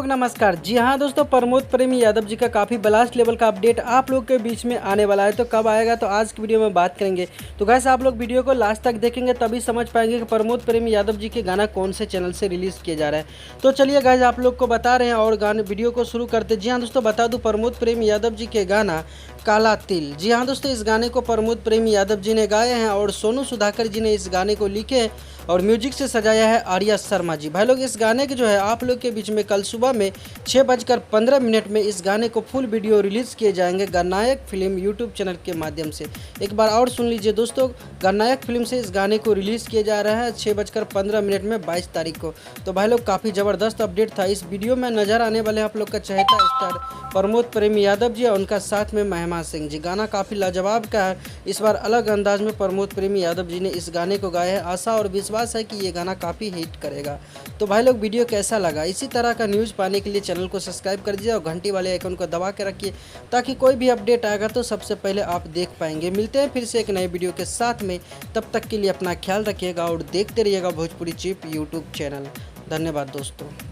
लोग नमस्कार। जी हाँ दोस्तों, प्रमोद प्रेमी यादव जी का काफ़ी ब्लास्ट लेवल का अपडेट आप लोग के बीच में आने वाला है। तो कब आएगा तो आज की वीडियो में बात करेंगे। तो गाइस आप लोग वीडियो को लास्ट तक देखेंगे तभी समझ पाएंगे कि प्रमोद प्रेमी यादव जी के गाना कौन से चैनल से रिलीज़ किए जा रहे हैं। तो चलिए गाइस आप लोग को बता रहे हैं और गाने वीडियो को शुरू करते। जी हाँ दोस्तों, बता दूँ प्रमोद प्रेमी यादव जी के गाना काला तिल, जी हाँ दोस्तों, इस गाने को प्रमोद प्रेमी यादव जी ने गाए हैं और सोनू सुधाकर जी ने इस गाने को लिखे और म्यूजिक से सजाया है आर्या शर्मा जी। भाई लोग इस गाने के जो है आप लोग के बीच में कल सुबह में 6:15 में इस गाने को फुल वीडियो रिलीज़ किए जाएंगे गणनायक फिल्म यूट्यूब चैनल के माध्यम से। एक बार और सुन लीजिए दोस्तों, गणनायक फिल्म से इस गाने को रिलीज़ किया जा रहा है 6:15 में 22 तारीख को। तो भाई लोग काफ़ी ज़बरदस्त अपडेट था। इस वीडियो में नज़र आने वाले आप लोग का चहेता स्टार प्रमोद प्रेमी यादव जी और उनका साथ में महिमा सिंह जी। गाना काफ़ी लाजवाब का है। इस बार अलग अंदाज में प्रमोद प्रेमी यादव जी ने इस गाने को गाया है। आशा और विश्वास है कि ये गाना काफ़ी हिट करेगा। तो भाई लोग वीडियो कैसा लगा, इसी तरह का न्यूज़ पाने के लिए चैनल को सब्सक्राइब कर दीजिए और घंटी वाले आइकन को दबा के रखिए ताकि कोई भी अपडेट आएगा तो सबसे पहले आप देख पाएंगे। मिलते हैं फिर से एक नए वीडियो के साथ में, तब तक के लिए अपना ख्याल रखिएगा और देखते रहिएगा भोजपुरी चिप यूट्यूब चैनल। धन्यवाद दोस्तों।